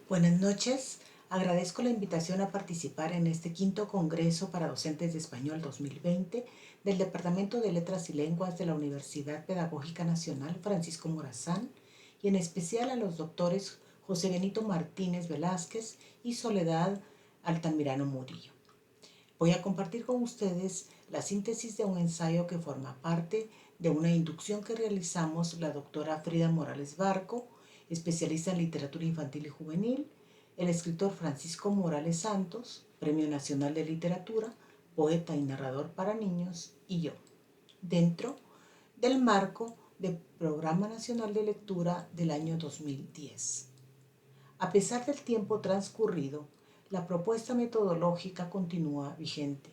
Buenas noches. Agradezco la invitación a participar en este quinto Congreso para Docentes de Español 2020 del Departamento de Letras y Lenguas de la Universidad Pedagógica Nacional Francisco Morazán y en especial a los doctores José Benito Martínez Velázquez y Soledad Altamirano Murillo. Voy a compartir con ustedes la síntesis de un ensayo que forma parte de una inducción que realizamos la doctora Frida Morales Barco, especialista en literatura infantil y juvenil, el escritor Francisco Morales Santos, Premio Nacional de Literatura, poeta y narrador para niños, y yo, dentro del marco del Programa Nacional de Lectura del año 2010. A pesar del tiempo transcurrido, la propuesta metodológica continúa vigente,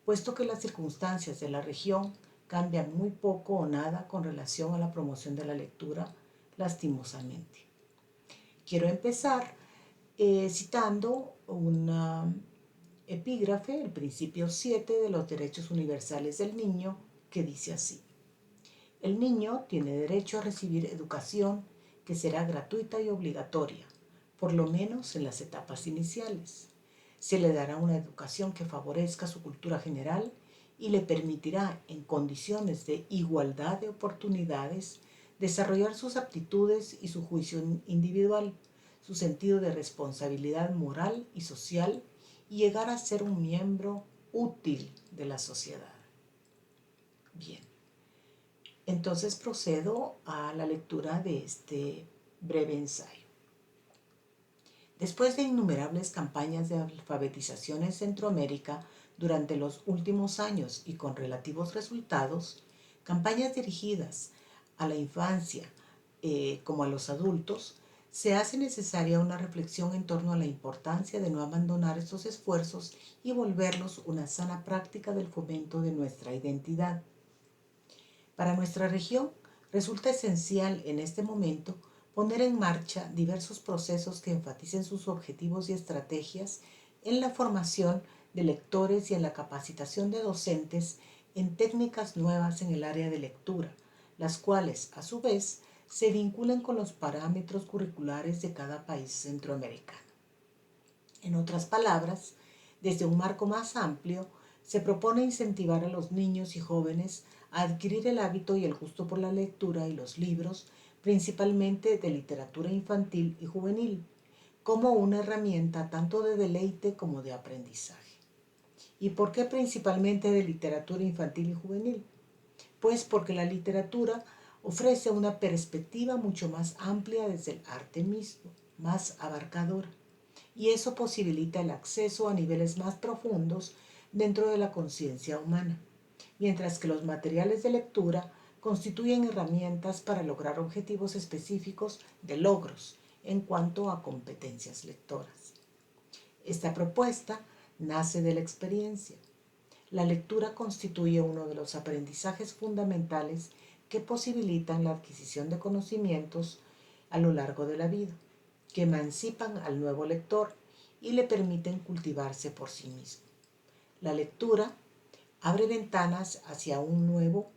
puesto que las circunstancias de la región cambian muy poco o nada con relación a la promoción de la lectura, lastimosamente. Quiero empezar citando una epígrafe, el principio 7 de los derechos universales del niño, que dice así: el niño tiene derecho a recibir educación que será gratuita y obligatoria, por lo menos en las etapas iniciales. Se le dará una educación que favorezca su cultura general y le permitirá, en condiciones de igualdad de oportunidades, desarrollar sus aptitudes y su juicio individual, su sentido de responsabilidad moral y social y llegar a ser un miembro útil de la sociedad. Bien, entonces procedo a la lectura de este breve ensayo. Después de innumerables campañas de alfabetización en Centroamérica durante los últimos años y con relativos resultados, campañas dirigidas a la infancia como a los adultos, se hace necesaria una reflexión en torno a la importancia de no abandonar estos esfuerzos y volverlos una sana práctica del fomento de nuestra identidad. Para nuestra región, resulta esencial en este momento poner en marcha diversos procesos que enfaticen sus objetivos y estrategias en la formación de lectores y en la capacitación de docentes en técnicas nuevas en el área de lectura, las cuales, a su vez, se vinculan con los parámetros curriculares de cada país centroamericano. En otras palabras, desde un marco más amplio, se propone incentivar a los niños y jóvenes a adquirir el hábito y el gusto por la lectura y los libros, principalmente de literatura infantil y juvenil, como una herramienta tanto de deleite como de aprendizaje. ¿Y por qué principalmente de literatura infantil y juvenil? Pues porque la literatura ofrece una perspectiva mucho más amplia desde el arte mismo, más abarcadora, y eso posibilita el acceso a niveles más profundos dentro de la conciencia humana, mientras que los materiales de lectura constituyen herramientas para lograr objetivos específicos de logros en cuanto a competencias lectoras. Esta propuesta nace de la experiencia. La lectura constituye uno de los aprendizajes fundamentales que posibilitan la adquisición de conocimientos a lo largo de la vida, que emancipan al nuevo lector y le permiten cultivarse por sí mismo. La lectura abre ventanas hacia un nuevo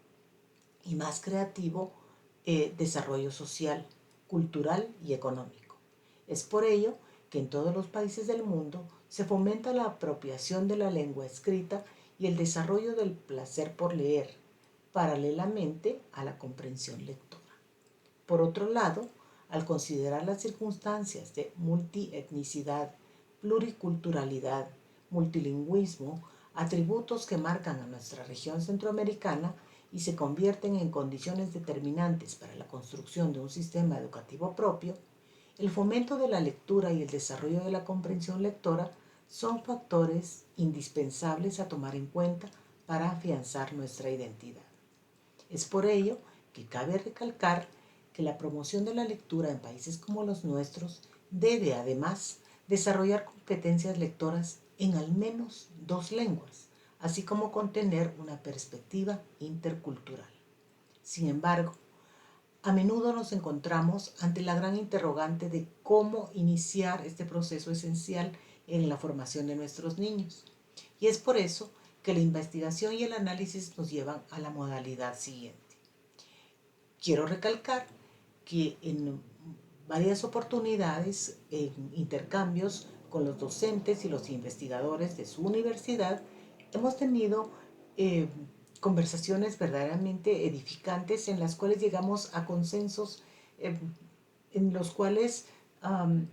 y más creativo desarrollo social, cultural y económico. Es por ello que en todos los países del mundo se fomenta la apropiación de la lengua escrita y el desarrollo del placer por leer, paralelamente a la comprensión lectora. Por otro lado, al considerar las circunstancias de multietnicidad, pluriculturalidad, multilingüismo, atributos que marcan a nuestra región centroamericana y se convierten en condiciones determinantes para la construcción de un sistema educativo propio, el fomento de la lectura y el desarrollo de la comprensión lectora son factores indispensables a tomar en cuenta para afianzar nuestra identidad. Es por ello que cabe recalcar que la promoción de la lectura en países como los nuestros debe, además, desarrollar competencias lectoras en al menos 2 lenguas, así como contener una perspectiva intercultural. Sin embargo, a menudo nos encontramos ante la gran interrogante de cómo iniciar este proceso esencial en la formación de nuestros niños. Y es por eso que la investigación y el análisis nos llevan a la modalidad siguiente. Quiero recalcar que en varias oportunidades en intercambios con los docentes y los investigadores de su universidad, hemos tenido eh, conversaciones verdaderamente edificantes en las cuales llegamos a consensos eh, en los cuales um,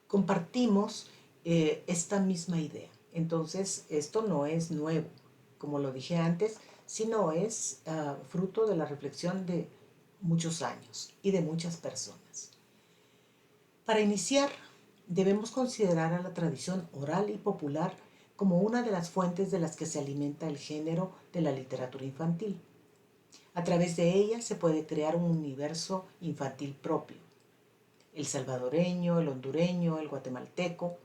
compartimos esta misma idea. Entonces, esto no es nuevo, como lo dije antes, sino es fruto de la reflexión de muchos años y de muchas personas. Para iniciar, debemos considerar a la tradición oral y popular como una de las fuentes de las que se alimenta el género de la literatura infantil. A través de ella se puede crear un universo infantil propio, el salvadoreño, el hondureño, el guatemalteco,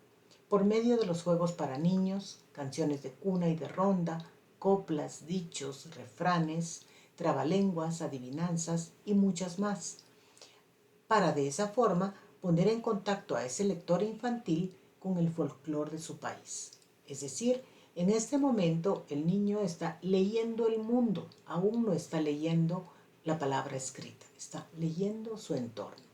por medio de los juegos para niños, canciones de cuna y de ronda, coplas, dichos, refranes, trabalenguas, adivinanzas y muchas más, para de esa forma poner en contacto a ese lector infantil con el folclore de su país. Es decir, en este momento el niño está leyendo el mundo, aún no está leyendo la palabra escrita, está leyendo su entorno.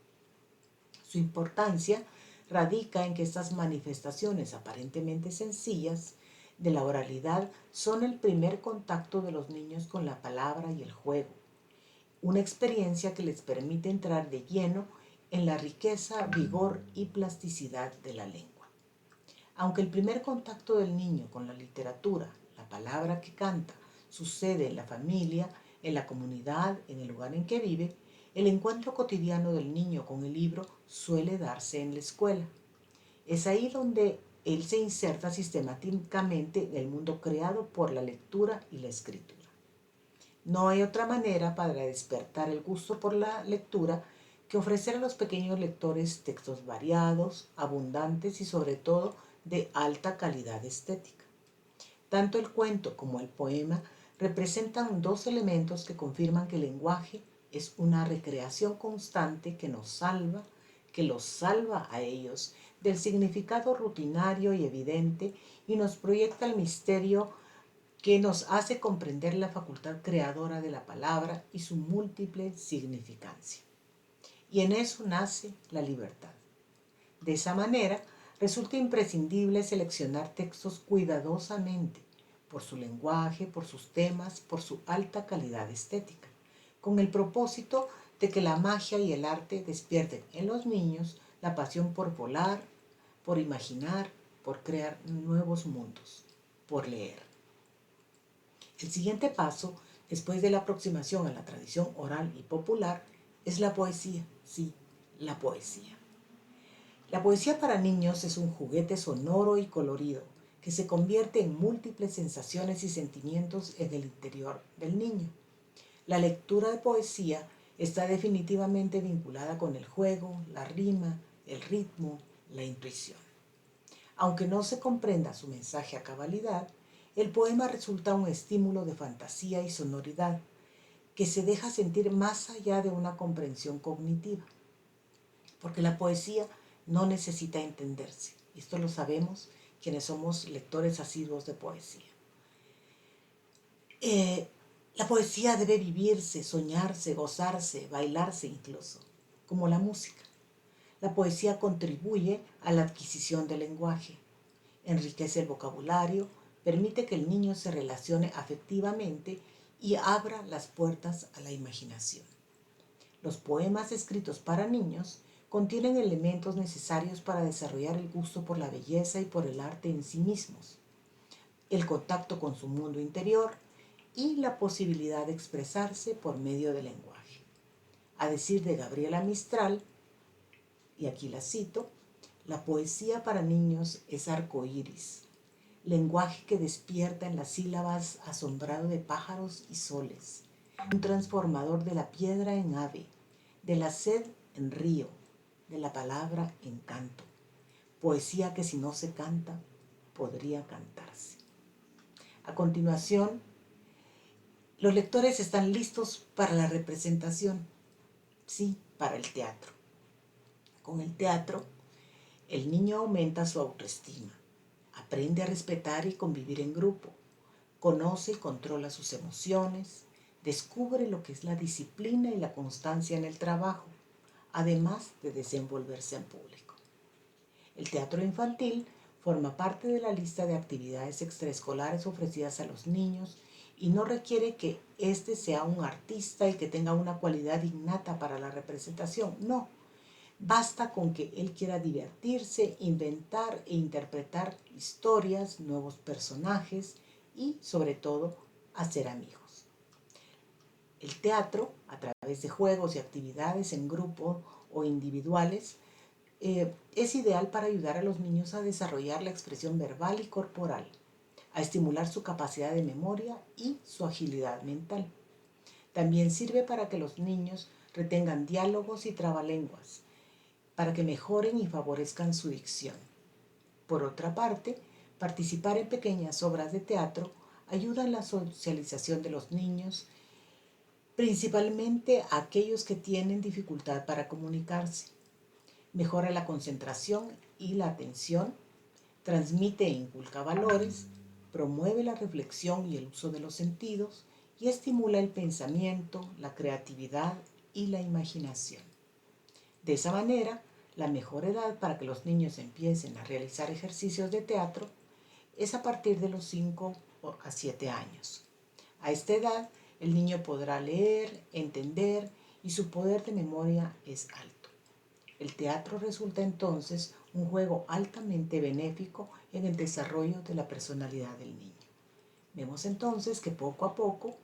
Su importancia radica en que estas manifestaciones aparentemente sencillas de la oralidad son el primer contacto de los niños con la palabra y el juego, una experiencia que les permite entrar de lleno en la riqueza, vigor y plasticidad de la lengua. Aunque el primer contacto del niño con la literatura, la palabra que canta, sucede en la familia, en la comunidad, en el lugar en que vive, el encuentro cotidiano del niño con el libro suele darse en la escuela. Es ahí donde él se inserta sistemáticamente en el mundo creado por la lectura y la escritura. No hay otra manera para despertar el gusto por la lectura que ofrecer a los pequeños lectores textos variados, abundantes y sobre todo de alta calidad estética. Tanto el cuento como el poema representan dos elementos que confirman que el lenguaje es una recreación constante que los salva a ellos del significado rutinario y evidente y nos proyecta el misterio que nos hace comprender la facultad creadora de la palabra y su múltiple significancia. Y en eso nace la libertad. De esa manera, resulta imprescindible seleccionar textos cuidadosamente, por su lenguaje, por sus temas, por su alta calidad estética, con el propósito de que la magia y el arte despierten en los niños la pasión por volar, por imaginar, por crear nuevos mundos, por leer. El siguiente paso, después de la aproximación a la tradición oral y popular, es la poesía. Sí, la poesía. La poesía para niños es un juguete sonoro y colorido que se convierte en múltiples sensaciones y sentimientos en el interior del niño. La lectura de poesía está definitivamente vinculada con el juego, la rima, el ritmo, la intuición. Aunque no se comprenda su mensaje a cabalidad, el poema resulta un estímulo de fantasía y sonoridad que se deja sentir más allá de una comprensión cognitiva, porque la poesía no necesita entenderse. Esto lo sabemos quienes somos lectores asiduos de poesía. La poesía debe vivirse, soñarse, gozarse, bailarse incluso, como la música. La poesía contribuye a la adquisición del lenguaje, enriquece el vocabulario, permite que el niño se relacione afectivamente y abra las puertas a la imaginación. Los poemas escritos para niños contienen elementos necesarios para desarrollar el gusto por la belleza y por el arte en sí mismos, el contacto con su mundo interior y la posibilidad de expresarse por medio del lenguaje. A decir de Gabriela Mistral, y aquí la cito, la poesía para niños es arcoíris, lenguaje que despierta en las sílabas asombrado de pájaros y soles, un transformador de la piedra en ave, de la sed en río, de la palabra en canto, poesía que si no se canta, podría cantarse. A continuación, los lectores están listos para la representación, sí, para el teatro. Con el teatro, el niño aumenta su autoestima, aprende a respetar y convivir en grupo, conoce y controla sus emociones, descubre lo que es la disciplina y la constancia en el trabajo, además de desenvolverse en público. El teatro infantil forma parte de la lista de actividades extraescolares ofrecidas a los niños y no requiere que éste sea un artista y que tenga una cualidad innata para la representación. No, basta con que él quiera divertirse, inventar e interpretar historias, nuevos personajes y, sobre todo, hacer amigos. El teatro, a través de juegos y actividades en grupo o individuales, es ideal para ayudar a los niños a desarrollar la expresión verbal y corporal, a estimular su capacidad de memoria y su agilidad mental. También sirve para que los niños retengan diálogos y trabalenguas, para que mejoren y favorezcan su dicción. Por otra parte, participar en pequeñas obras de teatro ayuda en la socialización de los niños, principalmente aquellos que tienen dificultad para comunicarse. Mejora la concentración y la atención, transmite e inculca valores, promueve la reflexión y el uso de los sentidos y estimula el pensamiento, la creatividad y la imaginación. De esa manera, la mejor edad para que los niños empiecen a realizar ejercicios de teatro es a partir de los 5 a 7 años. A esta edad, el niño podrá leer, entender y su poder de memoria es alto. El teatro resulta entonces un juego altamente benéfico en el desarrollo de la personalidad del niño. Vemos entonces que poco a poco,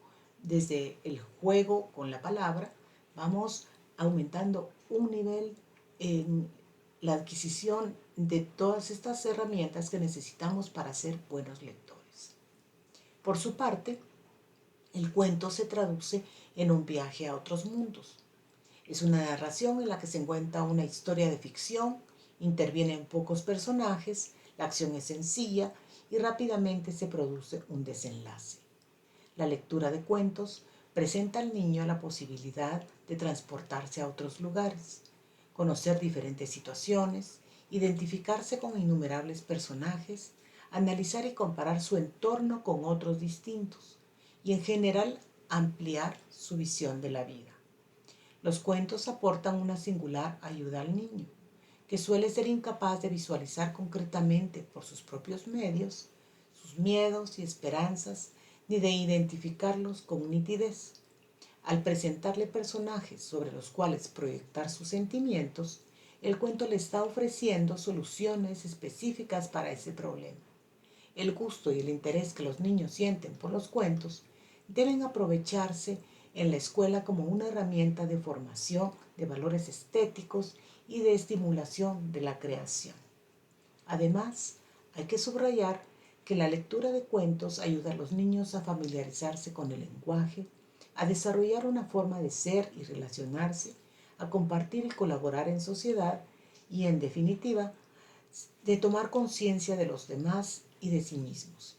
desde el juego con la palabra, vamos aumentando un nivel en la adquisición de todas estas herramientas que necesitamos para ser buenos lectores. Por su parte, el cuento se traduce en un viaje a otros mundos. Es una narración en la que se encuentra una historia de ficción, intervienen pocos personajes, la acción es sencilla y rápidamente se produce un desenlace. La lectura de cuentos presenta al niño la posibilidad de transportarse a otros lugares, conocer diferentes situaciones, identificarse con innumerables personajes, analizar y comparar su entorno con otros distintos y en general ampliar su visión de la vida. Los cuentos aportan una singular ayuda al niño, que suele ser incapaz de visualizar concretamente por sus propios medios sus miedos y esperanzas, ni de identificarlos con nitidez. Al presentarle personajes sobre los cuales proyectar sus sentimientos, el cuento le está ofreciendo soluciones específicas para ese problema. El gusto y el interés que los niños sienten por los cuentos deben aprovecharse en la escuela como una herramienta de formación de valores estéticos y de estimulación de la creación. Además, hay que subrayar que la lectura de cuentos ayuda a los niños a familiarizarse con el lenguaje, a desarrollar una forma de ser y relacionarse, a compartir y colaborar en sociedad y, en definitiva, de tomar conciencia de los demás y de sí mismos.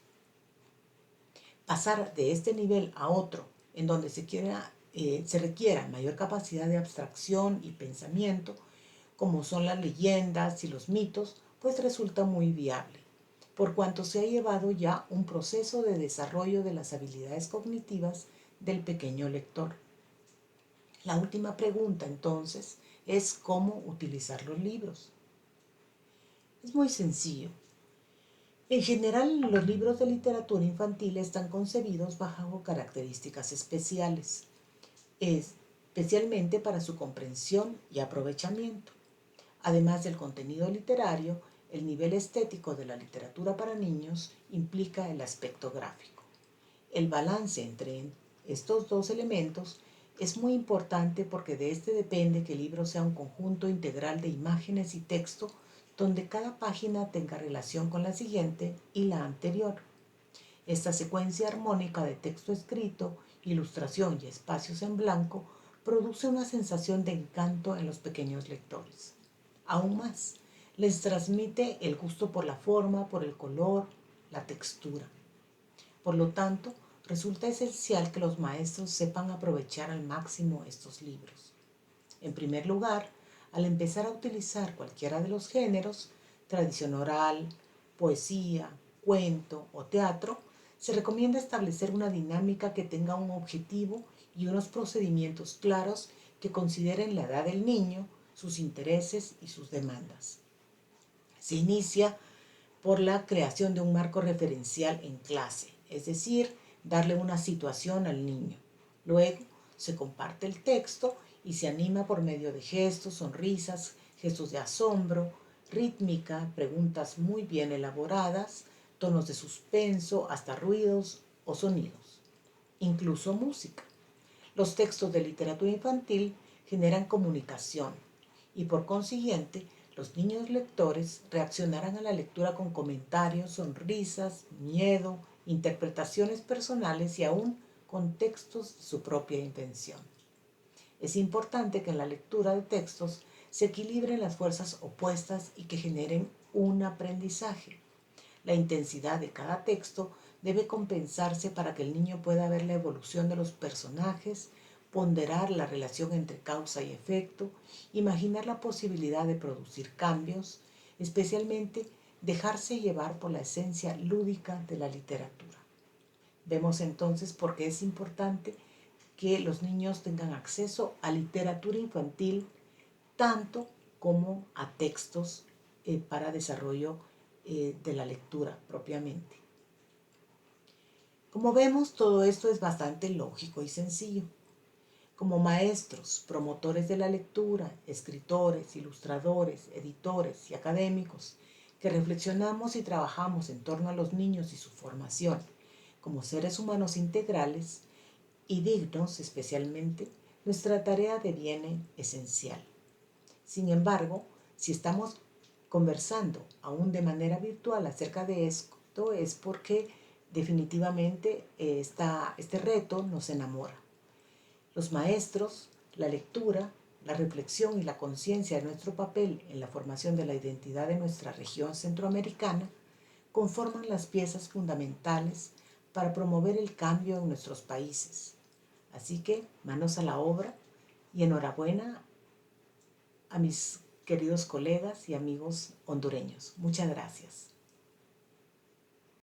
Pasar de este nivel a otro, en donde se requiera mayor capacidad de abstracción y pensamiento, como son las leyendas y los mitos, pues resulta muy viable, por cuanto se ha llevado ya un proceso de desarrollo de las habilidades cognitivas del pequeño lector. La última pregunta, entonces, es cómo utilizar los libros. Es muy sencillo. En general, los libros de literatura infantil están concebidos bajo características especiales, especialmente para su comprensión y aprovechamiento. Además del contenido literario, el nivel estético de la literatura para niños implica el aspecto gráfico. El balance entre estos dos elementos es muy importante porque de este depende que el libro sea un conjunto integral de imágenes y texto donde cada página tenga relación con la siguiente y la anterior. Esta secuencia armónica de texto escrito, ilustración y espacios en blanco produce una sensación de encanto en los pequeños lectores. Aún más, les transmite el gusto por la forma, por el color, la textura. Por lo tanto, resulta esencial que los maestros sepan aprovechar al máximo estos libros. En primer lugar, al empezar a utilizar cualquiera de los géneros, tradición oral, poesía, cuento o teatro, se recomienda establecer una dinámica que tenga un objetivo y unos procedimientos claros que consideren la edad del niño, sus intereses y sus demandas. Se inicia por la creación de un marco referencial en clase, es decir, darle una situación al niño. Luego se comparte el texto y se anima por medio de gestos, sonrisas, gestos de asombro, rítmica, preguntas muy bien elaboradas, tonos de suspenso, hasta ruidos o sonidos, incluso música. Los textos de literatura infantil generan comunicación y por consiguiente los niños lectores reaccionarán a la lectura con comentarios, sonrisas, miedo, interpretaciones personales y aún con textos de su propia invención. Es importante que en la lectura de textos se equilibren las fuerzas opuestas y que generen un aprendizaje. La intensidad de cada texto debe compensarse para que el niño pueda ver la evolución de los personajes, ponderar la relación entre causa y efecto, imaginar la posibilidad de producir cambios, especialmente dejarse llevar por la esencia lúdica de la literatura. Vemos entonces por qué es importante que los niños tengan acceso a literatura infantil tanto como a textos para desarrollo de la lectura propiamente. Como vemos, todo esto es bastante lógico y sencillo. Como maestros, promotores de la lectura, escritores, ilustradores, editores y académicos, que reflexionamos y trabajamos en torno a los niños y su formación como seres humanos integrales y dignos especialmente, nuestra tarea deviene esencial. Sin embargo, si estamos conversando aún de manera virtual acerca de esto, es porque definitivamente este reto nos enamora. Los maestros, la lectura, la reflexión y la conciencia de nuestro papel en la formación de la identidad de nuestra región centroamericana conforman las piezas fundamentales para promover el cambio en nuestros países. Así que, manos a la obra y enhorabuena a mis queridos colegas y amigos hondureños. Muchas gracias.